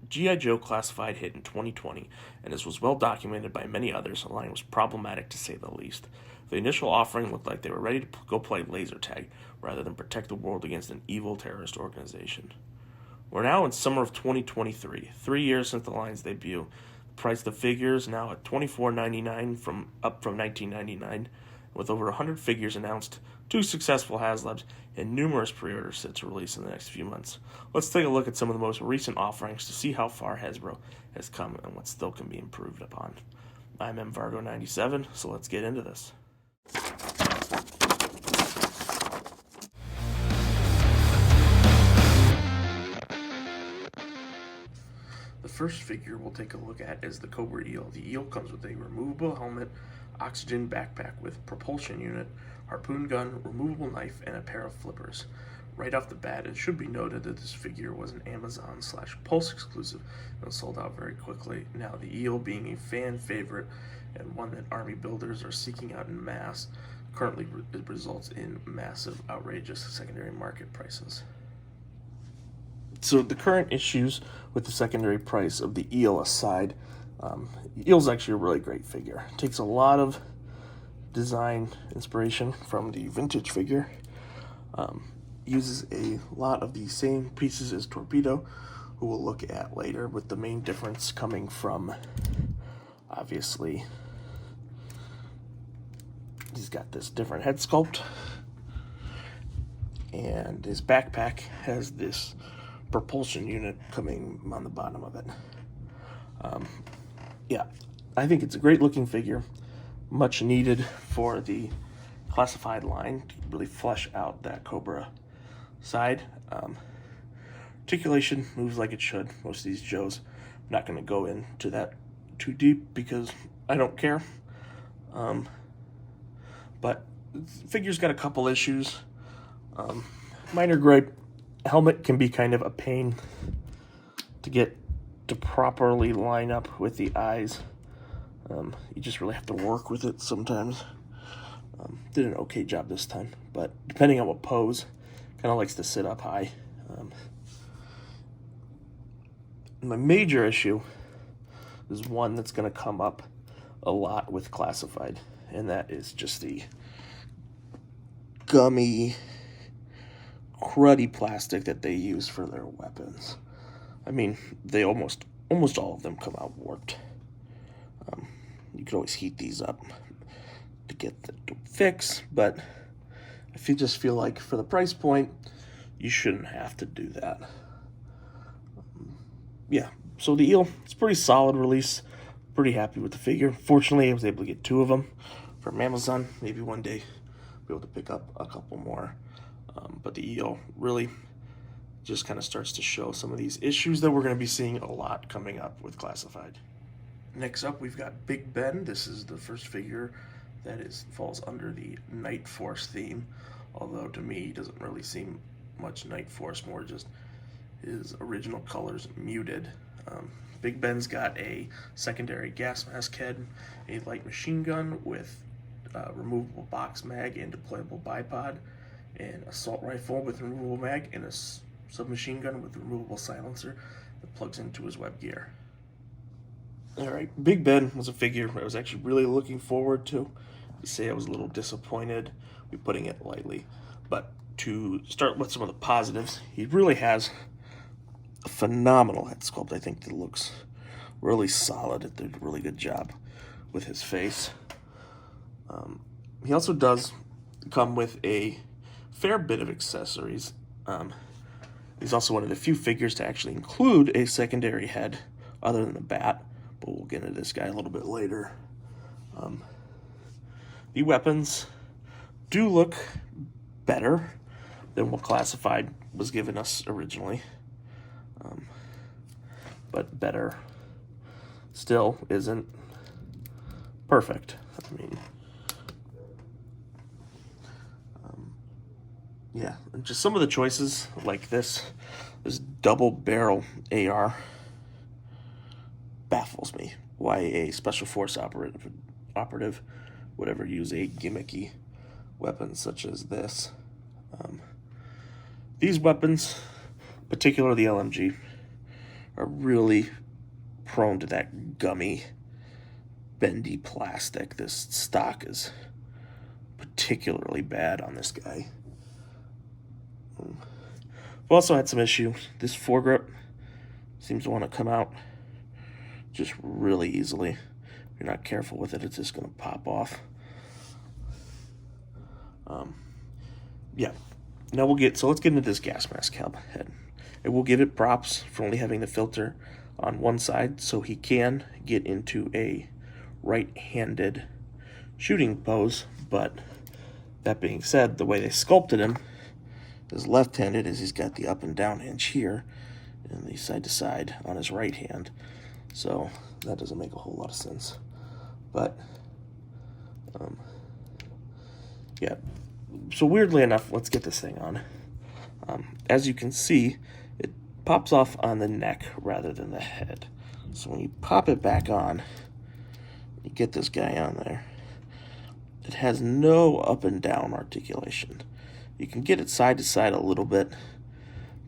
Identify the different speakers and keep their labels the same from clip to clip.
Speaker 1: G.I. Joe Classified hit in 2020, and as was well documented by many others, the line was problematic to say the least. The initial offering looked like they were ready to go play laser tag rather than protect the world against an evil terrorist organization. We're now in summer of 2023, 3 years since the line's debut. The price of the figure is now at $24.99 up from $19.99, with over 100 figures announced, 2 successful HasLabs, and numerous pre-orders set to release in the next few months. Let's take a look at some of the most recent offerings to see how far Hasbro has come and what still can be improved upon. I'm mvargo97, so let's get into this. The first figure we'll take a look at is the Cobra Eel. The eel comes with a removable helmet, oxygen backpack with propulsion unit, harpoon gun, removable knife, and a pair of flippers. Right off the bat, it should be noted that this figure was an Amazon/Pulse exclusive and was sold out very quickly. Now, the eel being a fan favorite and one that army builders are seeking out in mass, currently it results in massive, outrageous secondary market prices. So the current issues with the secondary price of the eel aside, eel's actually a really great figure. It takes a lot of design inspiration from the vintage figure. Uses a lot of the same pieces as Torpedo, who we'll look at later, with the main difference coming from, obviously, he's got this different head sculpt, and his backpack has this propulsion unit coming on the bottom of it. Yeah, I think it's a great looking figure, much needed for the classified line to really flesh out that Cobra side. Articulation moves like it should. Most of these Joes, I'm not going to go into that too deep because I don't care. But the figure's got a couple issues. Minor gripe, helmet can be kind of a pain to get to properly line up with the eyes. You just really have to work with it sometimes. Did an okay job this time, but depending on what pose, kind of likes to sit up high. My major issue is one that's going to come up a lot with Classified, and that is just the gummy, cruddy plastic that they use for their weapons. I mean, they almost all of them come out warped. You could always heat these up to get the fix, but I just feel like for the price point, you shouldn't have to do that. Yeah, so the eel, it's a pretty solid release. Pretty happy with the figure. Fortunately, I was able to get 2 of them from Amazon. Maybe one day I'll be able to pick up a couple more. But the eel really just kind of starts to show some of these issues that we're going to be seeing a lot coming up with Classified. Next up, we've got Big Ben. This is the first figure that falls under the Night Force theme, although to me, he doesn't really seem much Night Force, more just his original colors muted. Big Ben's got a secondary gas mask head, a light machine gun with removable box mag and deployable bipod, an assault rifle with removable mag, and a submachine gun with removable silencer that plugs into his web gear. Alright, Big Ben was a figure I was actually really looking forward to. To say I was a little disappointed, we're putting it lightly. But to start with some of the positives, he really has a phenomenal head sculpt. I think that looks really solid. It did a really good job with his face. He also does come with a fair bit of accessories. He's also one of the few figures to actually include a secondary head other than the bat, but we'll get into this guy a little bit later. The weapons do look better than what Classified was given us originally, but better still isn't perfect. I mean, yeah, just some of the choices like this double barrel AR baffles me. Why a special force operative would ever use a gimmicky weapon such as this. These weapons, particularly the LMG, are really prone to that gummy, bendy plastic. This stock is particularly bad on this guy. We've also had some issue. This foregrip seems to want to come out just really easily. If you're not careful with it, it's just going to pop off. Yeah. Now let's get into this gas mask head. And we'll give it props for only having the filter on one side, so he can get into a right-handed shooting pose. But that being said, the way they sculpted him is left-handed, as he's got the up and down hinge here and the side to side on his right hand. So that doesn't make a whole lot of sense. But yeah. So weirdly enough, let's get this thing on. As you can see, it pops off on the neck rather than the head. So when you pop it back on, you get this guy on there. It has no up and down articulation. You can get it side to side a little bit,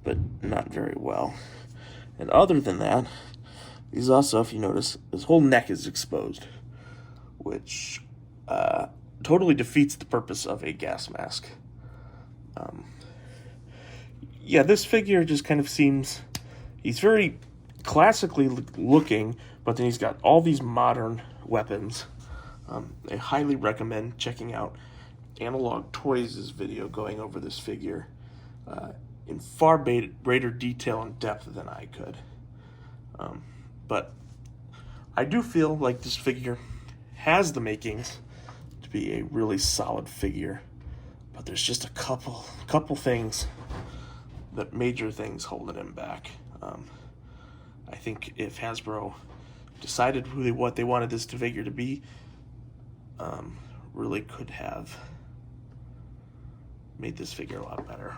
Speaker 1: but not very well. And other than that, he's also, if you notice, his whole neck is exposed, which totally defeats the purpose of a gas mask. Yeah, this figure just kind of seems, he's very classically looking, but then he's got all these modern weapons. I highly recommend checking out Analog Toys' video going over this figure in far greater detail and depth than I could. But I do feel like this figure has the makings to be a really solid figure, but there's just a couple things, that major things holding him back. I think if Hasbro decided really what they wanted this figure to be, really could have made this figure a lot better.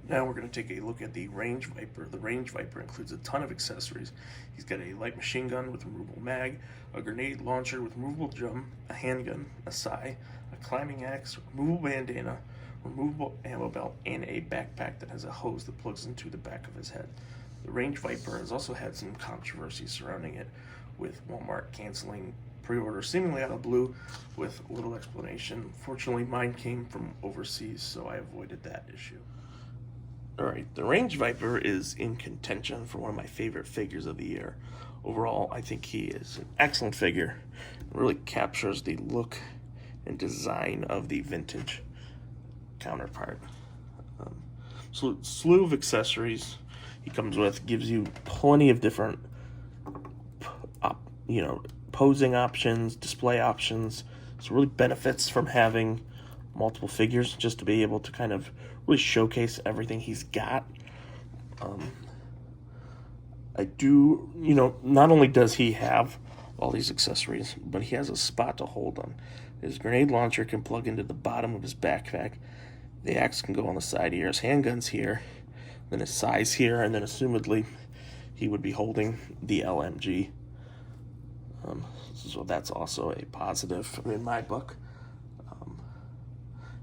Speaker 1: Now we're going to take a look at the Range Viper. The Range Viper includes a ton of accessories. He's got a light machine gun with removable mag, a grenade launcher with removable drum, a handgun, a sai, a climbing axe, removable bandana, removable ammo belt, and a backpack that has a hose that plugs into the back of his head. The Range Viper has also had some controversy surrounding it, with Walmart canceling pre-order seemingly out of blue with little explanation. Fortunately, mine came from overseas, so I avoided that issue. Alright, the Range Viper is in contention for one of my favorite figures of the year. Overall, I think he is an excellent figure. It really captures the look and design of the vintage counterpart. Slew of accessories he comes with, gives you plenty of different posing options, display options. So really benefits from having multiple figures, just to be able to kind of really showcase everything he's got. I do, not only does he have all these accessories, but he has a spot to hold them. His grenade launcher can plug into the bottom of his backpack. The axe can go on the side here. His handgun's here. Then his size here, and then assumedly he would be holding the LMG. So that's also a positive in my book.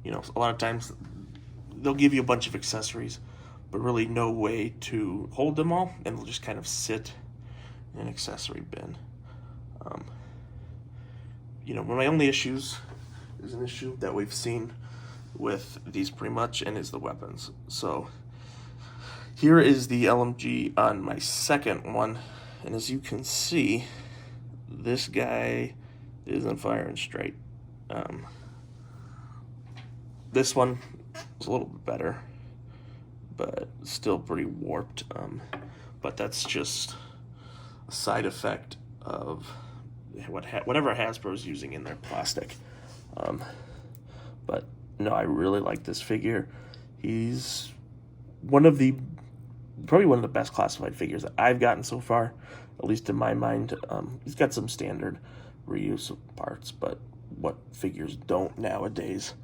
Speaker 1: A lot of times they'll give you a bunch of accessories, but really no way to hold them all, and they'll just kind of sit in an accessory bin. One of my only issues is an issue that we've seen with these pretty much, and is the weapons. So here is the LMG on my second one, and as you can see, this guy isn't firing straight. This one is a little bit better, but still pretty warped. But that's just a side effect of whatever Hasbro's using in their plastic. But no, I really like this figure. He's probably one of the best classified figures that I've gotten so far, at least in my mind. He's got some standard reuse of parts, but what figures don't nowadays.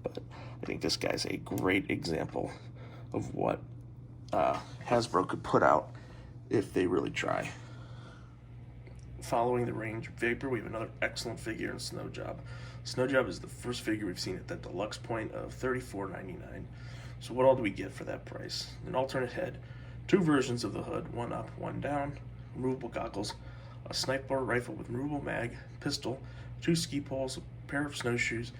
Speaker 1: But I think this guy's a great example of what Hasbro could put out if they really try. Following the Range Viper, we have another excellent figure in Snow Job. Snow Job is the first figure we've seen at that deluxe point of $34.99. So what all do we get for that price? An alternate head, 2 versions of the hood, one up, one down, removable goggles, a sniper rifle with removable mag, pistol, 2 ski poles, a pair of snowshoes,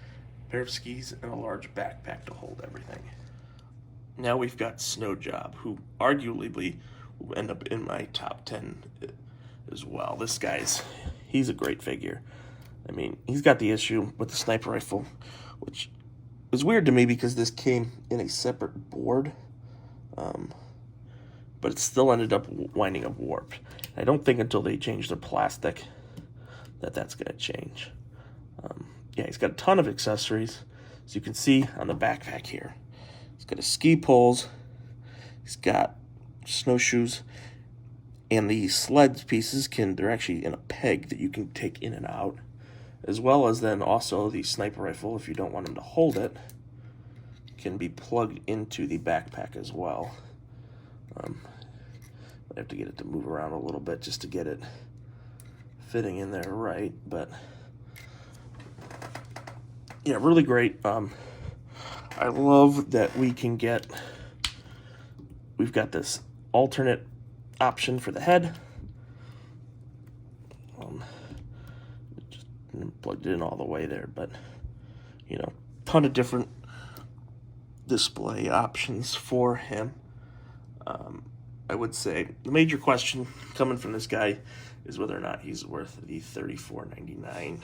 Speaker 1: a pair of skis, and a large backpack to hold everything. Now we've got Snow Job, who arguably will end up in my top 10 as well. This he's a great figure. I mean, he's got the issue with the sniper rifle, which is weird to me because this came in a separate board, but it still ended up winding up warped. I don't think until they change the plastic that's going to change. Yeah, he's got a ton of accessories, as you can see on the backpack here. He's got his ski poles, he's got snowshoes, and the sled pieces they're actually in a peg that you can take in and out, as well as then also the sniper rifle, if you don't want him to hold it, can be plugged into the backpack as well. I have to get it to move around a little bit just to get it fitting in there right, but yeah, really great. I love that we've got this alternate option for the head. Just plugged it in all the way there, but ton of different display options for him. I would say the major question coming from this guy is whether or not he's worth the $34.99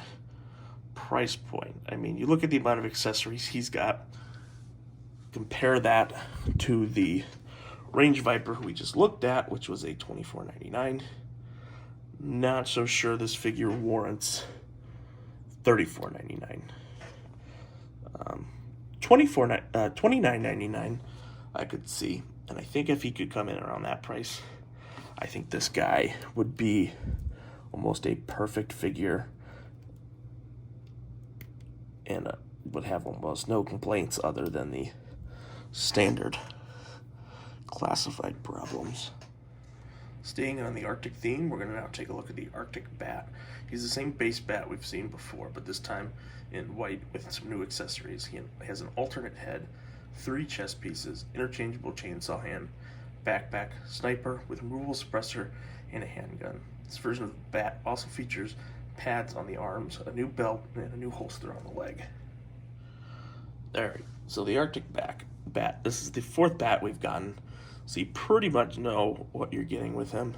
Speaker 1: price point. I mean, you look at the amount of accessories he's got, compare that to the Range Viper who we just looked at, which was a $24.99. Not so sure this figure warrants $34.99. $29.99 I could see, and I think if he could come in around that price, I think this guy would be almost a perfect figure and would have almost no complaints other than the standard classified problems. Staying on the Arctic theme, we're going to now take a look at the Arctic Bat. He's the same base bat we've seen before, but this time in white with some new accessories. He has an alternate head, 3 chest pieces, interchangeable chainsaw hand, backpack, sniper with removable suppressor, and a handgun. This version of the bat also features pads on the arms, a new belt, and a new holster on the leg. There, so the Arctic bat. This is the 4th bat we've gotten, so you pretty much know what you're getting with him.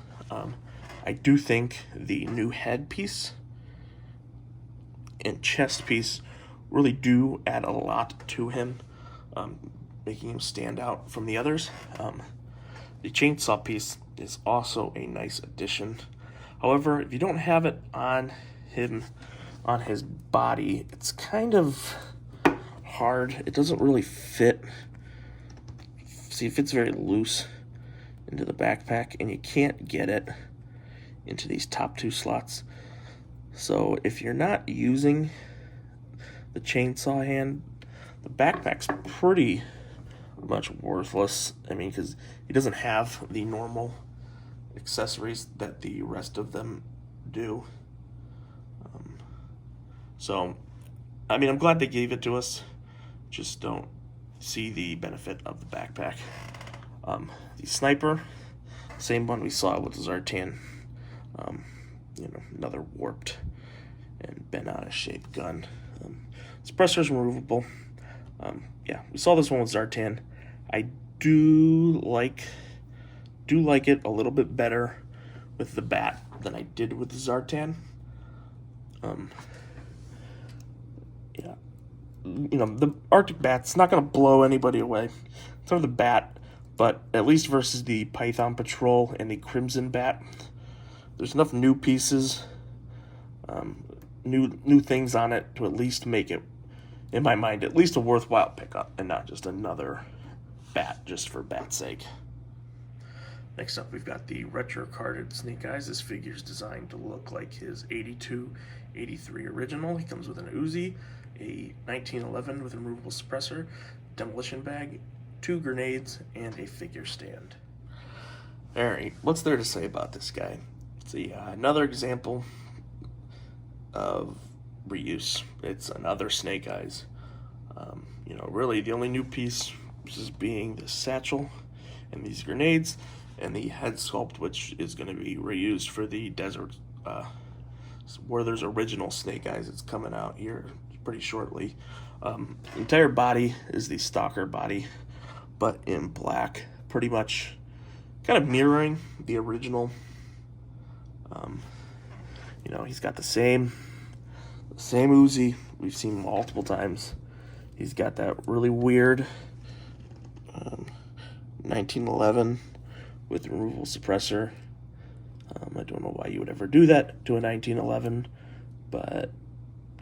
Speaker 1: I do think the new head piece and chest piece really do add a lot to him, making him stand out from the others. The chainsaw piece is also a nice addition. However, if you don't have it on him, on his body, it's kind of hard. It doesn't really fit. See, it fits very loose into the backpack, and you can't get it into these top 2 slots. So if you're not using the chainsaw hand, the backpack's pretty much worthless. I mean, because he doesn't have the normal accessories that the rest of them do. So, I mean, I'm glad they gave it to us. Just don't see the benefit of the backpack. The sniper, same one we saw with the Zartan. Another warped and bent out of shape gun. Suppressor's removable. Yeah, we saw this one with Zartan. I do like it a little bit better with the bat than I did with the Zartan. Yeah, the Arctic Bat's not going to blow anybody away. So the bat, but at least versus the Python Patrol and the Crimson Bat, there's enough new pieces, new things on it to at least make it, in my mind, at least a worthwhile pickup and not just another bat just for bat's sake. Next up, we've got the retro carded Snake Eyes. This figure is designed to look like his 82-83 original. He comes with an Uzi, a 1911 with a removable suppressor, demolition bag, 2 grenades, and a figure stand. Alright, what's there to say about this guy? It's another example of reuse. It's another Snake Eyes. Really the only new piece is being the satchel and these grenades, and the head sculpt, which is going to be reused for the desert, where there's original Snake Eyes. It's coming out here pretty shortly. Entire body is the Stalker body, but in black, pretty much kind of mirroring the original. You know, he's got the same Uzi we've seen multiple times. He's got that really weird 1911 with removable suppressor. I don't know why you would ever do that to a 1911, but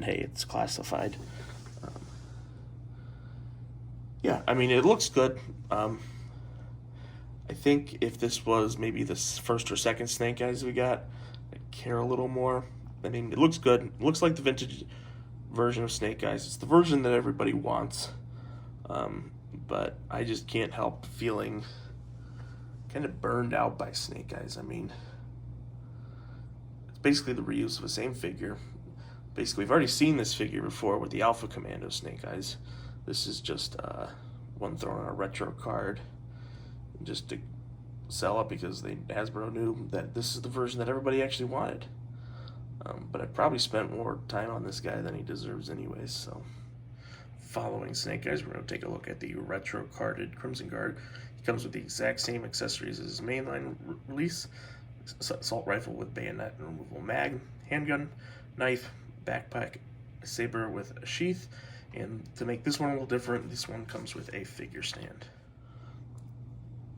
Speaker 1: hey, it's classified. Yeah, I mean, it looks good. I think if this was maybe the first or second Snake Eyes we got, I'd care a little more. I mean, it looks good. It looks like the vintage version of Snake Eyes. It's the version that everybody wants. But I just can't help feeling kind of burned out by Snake Eyes. I mean, it's basically the reuse of the same figure. Basically, we've already seen this figure before with the Alpha Commando Snake Eyes. This is just one thrown on a retro card just to sell it because Hasbro knew that this is the version that everybody actually wanted. But I probably spent more time on this guy than he deserves anyways, so. Following Snake Eyes, we're going to take a look at the retro carded Crimson Guard. He comes with the exact same accessories as his mainline release. Assault rifle with bayonet and removable mag, handgun, knife, backpack, a saber with a sheath, and to make this one a little different, this one comes with a figure stand.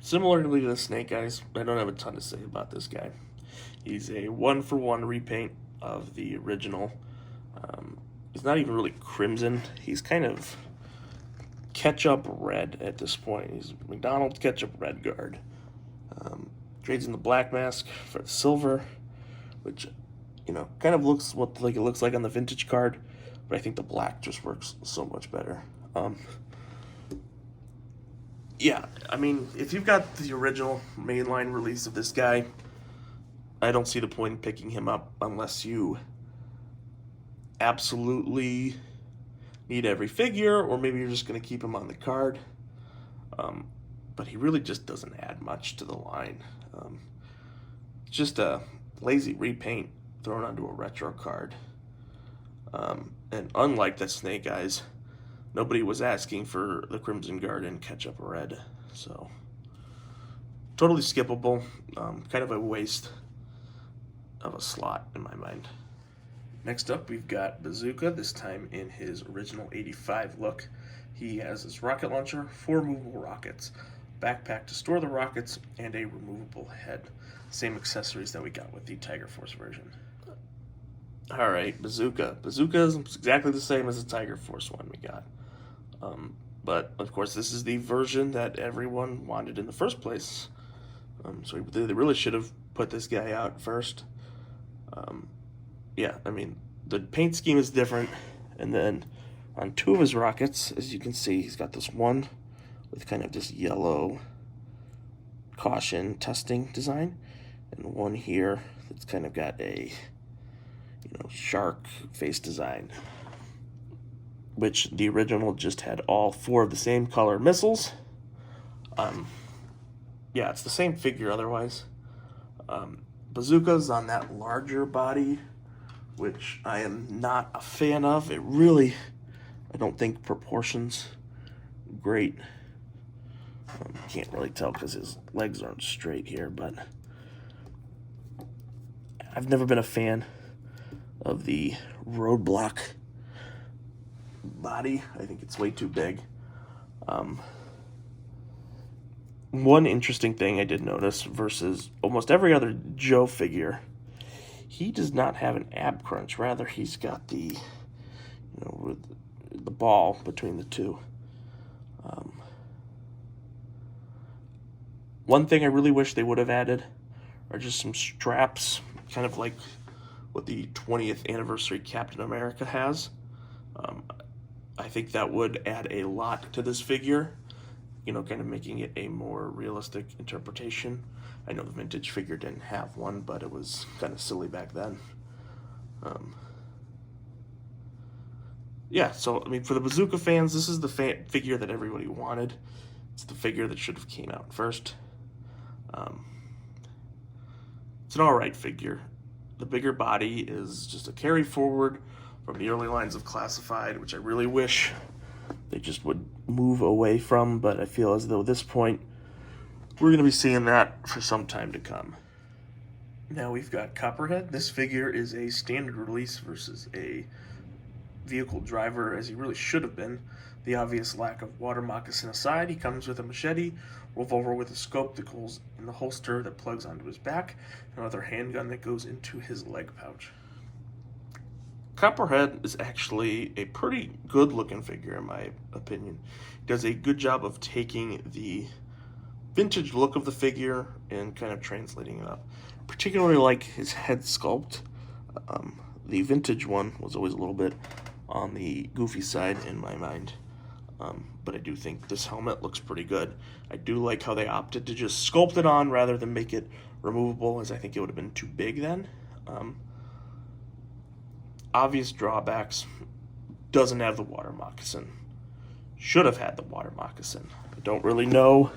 Speaker 1: Similarly to the Snake Eyes, I don't have a ton to say about this guy. He's a one-for-one repaint of the original. He's not even really crimson. He's kind of ketchup red at this point. He's McDonald's ketchup red guard. Trades in the black mask for the silver, which, you know, kind of looks like it looks like on the vintage card, but I think the black just works so much better. Yeah, I mean, if you've got the original mainline release of this guy, I don't see the point in picking him up unless you absolutely need every figure, or maybe you're just going to keep him on the card. But he really just doesn't add much to the line. Just a lazy repaint thrown onto a retro card. And unlike the Snake Eyes, nobody was asking for the Crimson Guard in ketchup red. So, totally skippable. Kind of a waste of a slot in my mind. Next up, we've got Bazooka, this time in his original 85 look. He has his rocket launcher, 4 movable rockets, backpack to store the rockets, and a removable head. Same accessories that we got with the Tiger Force version. Alright, Bazooka. Bazooka is exactly the same as the Tiger Force one we got. But, of course, this is the version that everyone wanted in the first place. So they really should have put this guy out first. Yeah, I mean, the paint scheme is different, and then on 2 of his rockets, as you can see, he's got this one with kind of this yellow caution testing design, and one here that's kind of got a, you know, shark face design, which the original just had all 4 of the same color missiles. Yeah, it's the same figure otherwise. Bazooka's on that larger body, which I am not a fan of. It really, I don't think proportions great. Can't really tell because his legs aren't straight here, but I've never been a fan of the roadblock body. I think it's way too big. One interesting thing I did notice versus almost every other Joe figure, he does not have an ab crunch. Rather, he's got the, you know, the ball between the two. One thing I really wish they would have added are just some straps, kind of like what the 20th anniversary Captain America has. I think that would add a lot to this figure, you know, kind of making it a more realistic interpretation. I know the vintage figure didn't have one, but it was kind of silly back then. Yeah, so, I mean, for the Bazooka fans, this is the figure that everybody wanted. It's the figure that should have came out first. Um, it's an alright figure. The bigger body is just a carry forward from the early lines of Classified, which I really wish they just would move away from, but I feel as though at this point we're going to be seeing that for some time to come. Now we've got Copperhead. This figure is a standard release versus a vehicle driver, as he really should have been. The obvious lack of water moccasin aside, he comes with a machete, revolver with a scope that goes in the holster that plugs onto his back, and another handgun that goes into his leg pouch. Copperhead is actually a pretty good looking figure in my opinion. He does a good job of taking the vintage look of the figure and kind of translating it up. Particularly like his head sculpt. The vintage one was always a little bit on the goofy side in my mind. But I do think this helmet looks pretty good. I do like how they opted to just sculpt it on rather than make it removable, as I think it would have been too big then. Obvious drawbacks. Doesn't have the water moccasin. Should have had the water moccasin. I don't really know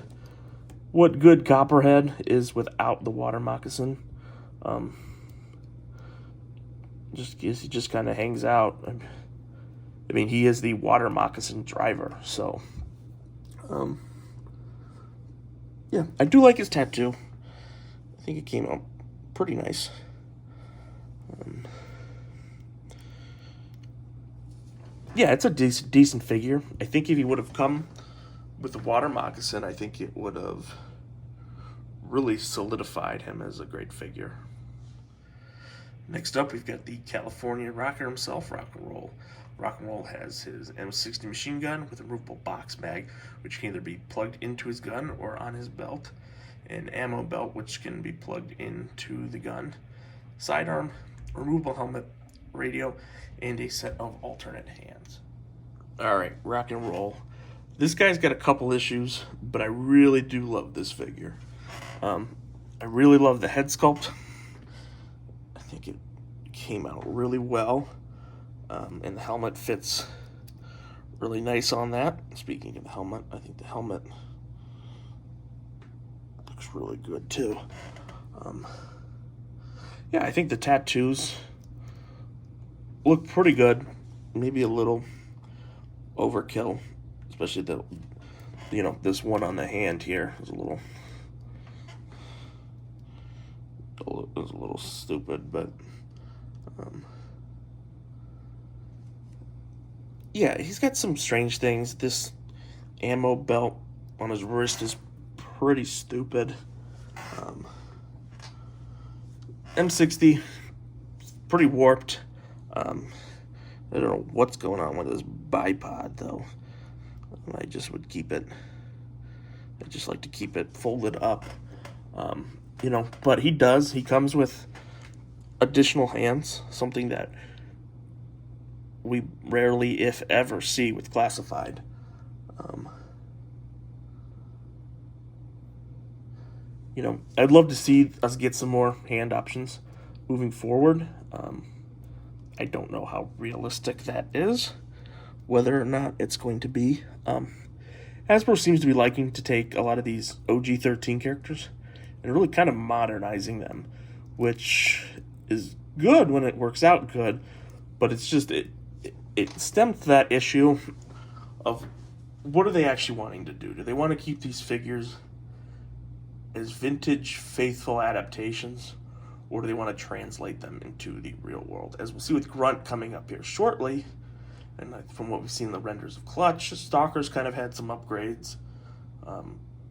Speaker 1: what good Copperhead is without the water moccasin. He just kind of hangs out. I mean, he is the water moccasin driver, so yeah, I do like his tattoo. I think it came out pretty nice. Yeah, it's a decent figure. I think if he would have come with the water moccasin, I think it would have really solidified him as a great figure. Next up, we've got the California rocker himself, Rock and Roll. Rock and Roll has his M60 machine gun with a removable box mag, which can either be plugged into his gun or on his belt, an ammo belt, which can be plugged into the gun, sidearm, removable helmet, radio, and a set of alternate hands. Alright, Rock and Roll. This guy's got a couple issues, but I really do love this figure. I really love the head sculpt. I think it came out really well, and the helmet fits really nice on that. Speaking of the helmet, I think the helmet looks really good too. Yeah, I think the tattoos look pretty good. Maybe a little overkill, especially this one on the hand here is a little stupid, but yeah, he's got some strange things. This ammo belt on his wrist is pretty stupid. M60, pretty warped. I don't know what's going on with his bipod, though. I just would keep it. I just like to keep it folded up. But he comes with additional hands, something that we rarely, if ever, see with Classified. I'd love to see us get some more hand options moving forward. I don't know how realistic that is, whether or not it's going to be. Hasbro seems to be liking to take a lot of these OG-13 characters and really kind of modernizing them, which is good when it works out good, but it's just, it stemmed to that issue of what are they actually wanting to do? Do they want to keep these figures as vintage, faithful adaptations, or do they want to translate them into the real world? As we'll see with Grunt coming up here shortly, and from what we've seen in the renders of Clutch, Stalker's kind of had some upgrades.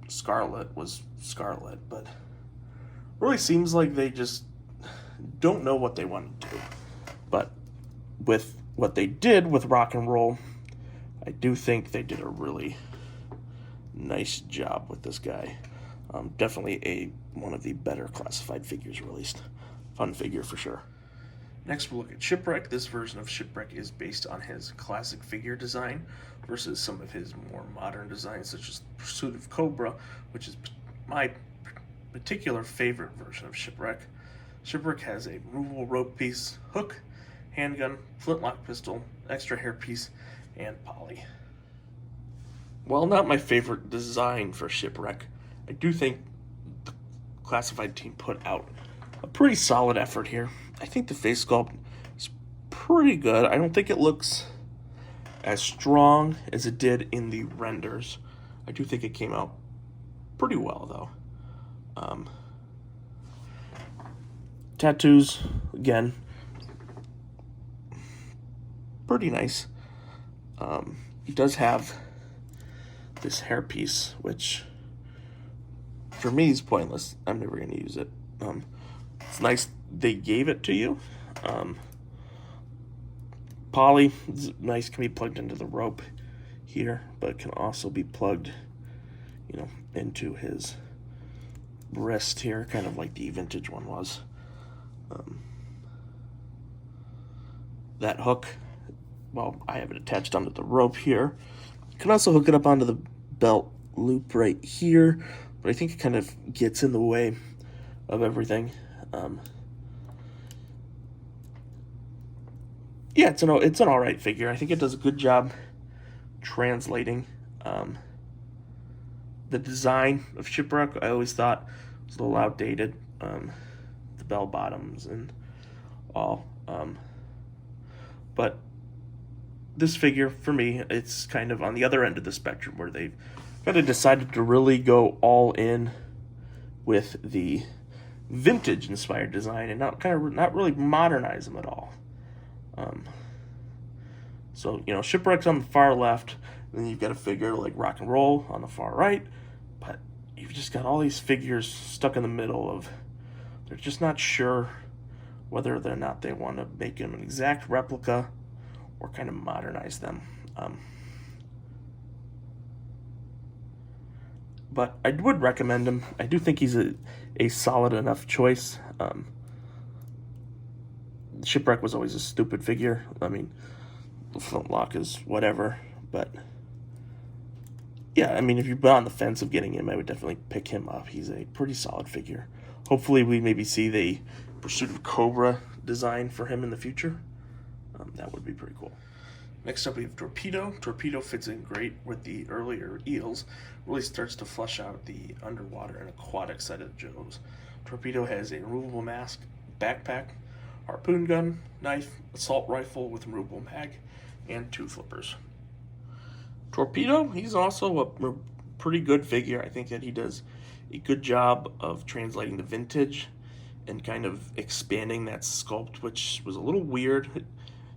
Speaker 1: Scarlet was Scarlet, but really seems like they just don't know what they want to do. But with what they did with Rock and Roll, I do think they did a really nice job with this guy. Definitely one of the better Classified figures released. Fun figure for sure. Next we'll look at Shipwreck. This version of Shipwreck is based on his classic figure design versus some of his more modern designs, such as Pursuit of Cobra, which is my particular favorite version of Shipwreck. Shipwreck has a removable rope piece, hook, handgun, flintlock pistol, extra hairpiece, and poly. While not my favorite design for Shipwreck, I do think Classified team put out a pretty solid effort here. I think the face sculpt is pretty good. I don't think it looks as strong as it did in the renders. I do think it came out pretty well, though. Tattoos, again, pretty nice. He does have this hairpiece, which for me is pointless. I'm never going to use it. It's nice they gave it to you. Poly is nice, can be plugged into the rope here, but it can also be plugged, into his wrist here, kind of like the vintage one was. That hook, well, I have it attached onto the rope here. You can also hook it up onto the belt loop right here, but I think it kind of gets in the way of everything. Yeah, it's an all right figure. I think it does a good job translating the design of Shipwreck. I always thought was a little outdated. The bell bottoms and all. But this figure, for me, it's kind of on the other end of the spectrum where they've kind of decided to really go all in with the vintage inspired design and not really modernize them at all. So, Shipwreck's on the far left, and then you've got a figure like Rock and Roll on the far right, but you've just got all these figures stuck in the middle of, they're just not sure whether or not they want to make them an exact replica or kind of modernize them. But I would recommend him. I do think he's a solid enough choice. Shipwreck was always a stupid figure. I mean, the Flintlock is whatever, but yeah, I mean, if you've been on the fence of getting him, I would definitely pick him up. He's a pretty solid figure. Hopefully we maybe see the Pursuit of Cobra design for him in the future. That would be pretty cool. Next up we have Torpedo. Torpedo fits in great with the earlier eels. Really starts to flesh out the underwater and aquatic side of Joe's. Torpedo has a removable mask, backpack, harpoon gun, knife, assault rifle with removable mag, and 2 flippers. Torpedo, he's also a pretty good figure. I think that he does a good job of translating the vintage and kind of expanding that sculpt, which was a little weird.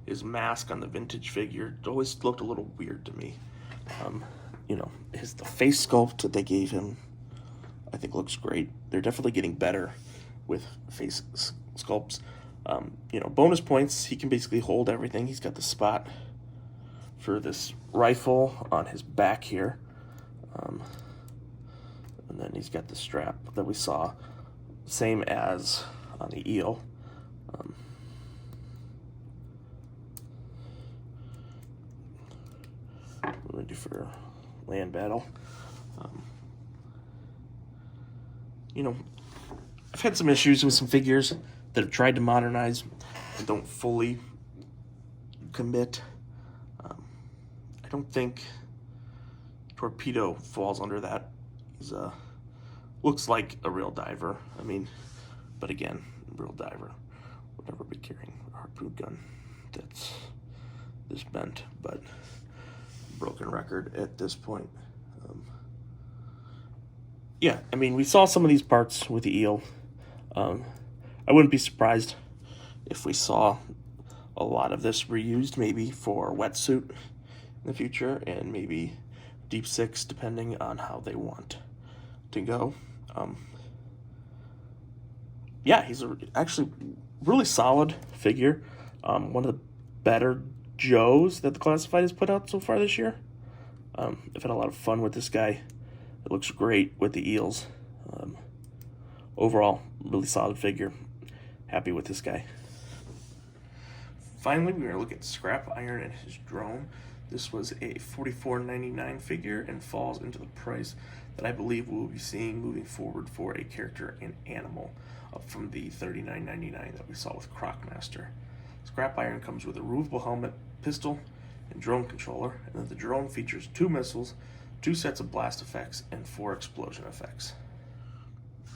Speaker 1: His mask on the vintage figure always looked a little weird to me. The face sculpt that they gave him, I think looks great. They're definitely getting better with face sculpts. Bonus points, he can basically hold everything. He's got the spot for this rifle on his back here. And then he's got the strap that we saw, same as on the eel. We're ready for land battle. I've had some issues with some figures that have tried to modernize and don't fully commit. I don't think Torpedo falls under that. He's looks like a real diver. But again, real diver would never be carrying a harpoon gun that's this bent, but broken record at this point. We saw some of these parts with the eel. I wouldn't be surprised if we saw a lot of this reused, maybe for wetsuit in the future, and maybe Deep Six, depending on how they want to go. He's actually really solid figure. One of the better Joes that the Classified has put out so far this year. I've had a lot of fun with this guy. It looks great with the eels. Overall, really solid figure. Happy with this guy. Finally, we're going to look at Scrap Iron and his drone. This was a $44.99 figure and falls into the price that I believe we'll be seeing moving forward for a character and animal, up from the $39.99 that we saw with Crocmaster. Scrap Iron comes with a removable helmet, pistol, and drone controller, and then the drone features 2 missiles, 2 sets of blast effects, and 4 explosion effects.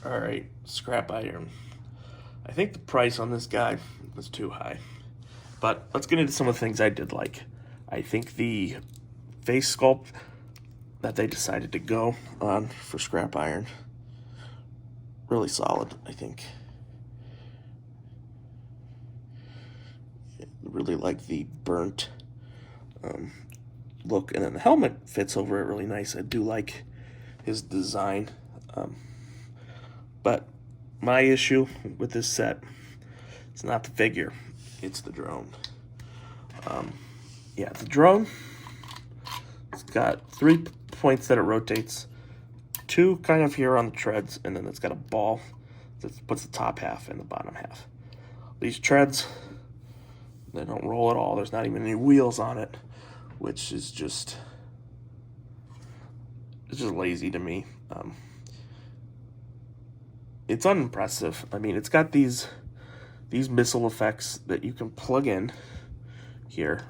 Speaker 1: All right, scrap iron. I think the price on this guy was too high. But let's get into some of the things I did like. I think the face sculpt that they decided to go on for scrap iron, really solid, I think. Really like the burnt look, and then the helmet fits over it really nice. I do like his design. But my issue with this set, it's not the figure, it's the drone. Yeah, the drone, it's got 3 points that it rotates, 2 kind of here on the treads, and then it's got a ball that puts the top half and the bottom half. These treads, they don't roll at all. There's not even any wheels on it, which is just, it's just lazy to me. It's unimpressive. I mean, it's got these missile effects that you can plug in here.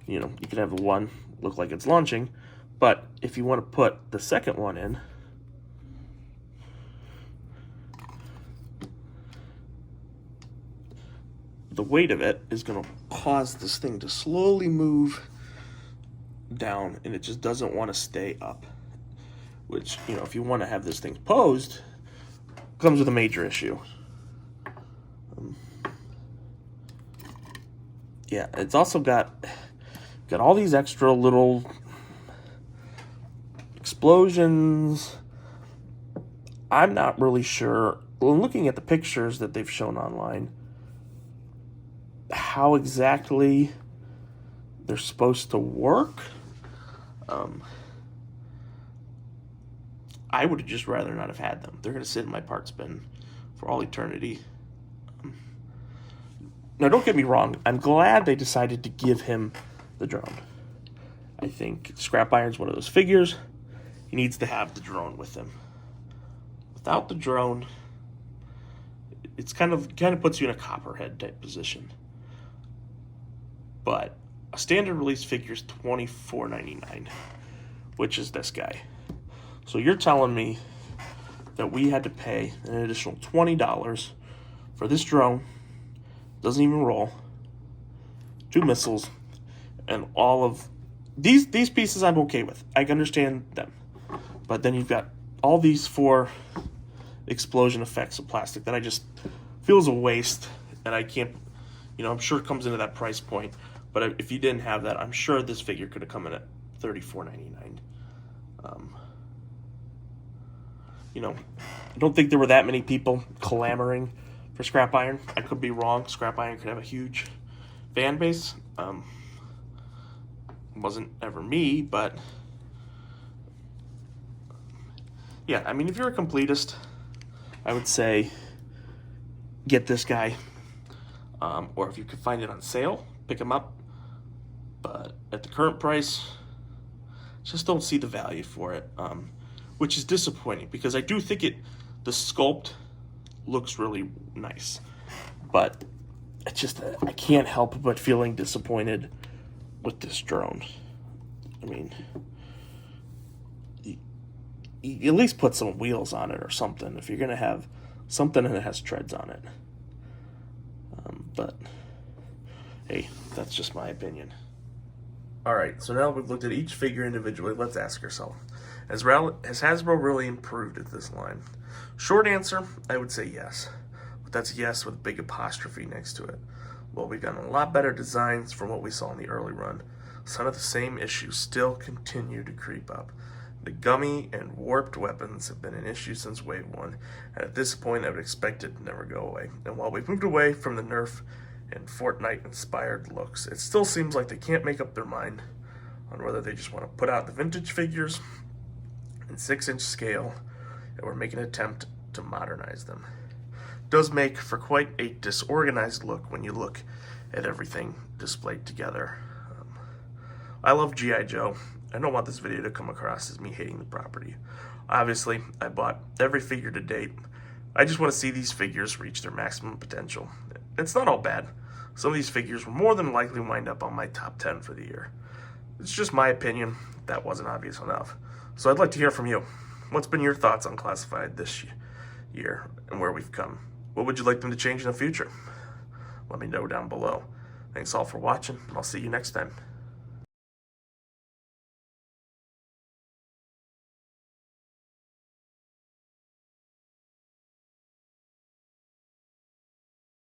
Speaker 1: You know, you can have the one look like it's launching, but if you want to put the second one in, the weight of it is going to cause this thing to slowly move down, and it just doesn't want to stay up. Which, you know, if you want to have this thing posed, comes with a major issue. Yeah, it's also got all these extra little explosions. I'm not really sure, well, looking at the pictures that they've shown online, how exactly they're supposed to work. I would have just rather not have had them. They're going to sit in my parts bin for all eternity. Now, don't get me wrong. I'm glad they decided to give him the drone. I think Scrap Iron's one of those figures. He needs to have the drone with him. Without the drone, it's kind of puts you in a copperhead type position. But a standard release figure is $24.99, which is this guy. So you're telling me that we had to pay an additional $20 for this drone, doesn't even roll, 2 missiles, and all of these pieces I'm okay with. I can understand them. But then you've got all these 4 explosion effects of plastic that I just feel is a waste, and I can't, you know, I'm sure it comes into that price point. But if you didn't have that, I'm sure this figure could have come in at $34.99. You know, I don't think there were that many people clamoring for Scrap Iron. I could be wrong. Scrap Iron could have a huge fan base. It wasn't ever me, but yeah, I mean, if you're a completist, I would say get this guy. Or if you could find it on sale, pick him up. But at the current price, just don't see the value for it, which is disappointing because I do think the sculpt looks really nice, but I can't help but feeling disappointed with this drone. I mean, you at least put some wheels on it or something if you're gonna have something that has treads on it. But hey, that's just my opinion. Alright, so now we've looked at each figure individually, let's ask ourselves, has Hasbro really improved at this line? Short answer, I would say yes. But that's yes with a big apostrophe next to it. Well, we've gotten a lot better designs from what we saw in the early run. Some of the same issues still continue to creep up. The gummy and warped weapons have been an issue since Wave 1, and at this point I would expect it to never go away. And while we've moved away from the Nerf and Fortnite-inspired looks, it still seems like they can't make up their mind on whether they just want to put out the vintage figures in 6-inch scale or make an attempt to modernize them. It does make for quite a disorganized look when you look at everything displayed together. I love G.I. Joe. I don't want this video to come across as me hating the property. Obviously, I bought every figure to date. I just want to see these figures reach their maximum potential. It's not all bad. Some of these figures will more than likely wind up on my top 10 for the year. It's just my opinion. That wasn't obvious enough. So I'd like to hear from you. What's been your thoughts on Classified this year and where we've come. What would you like them to change in the future? Let me know down below. Thanks all for watching, and I'll see you next time.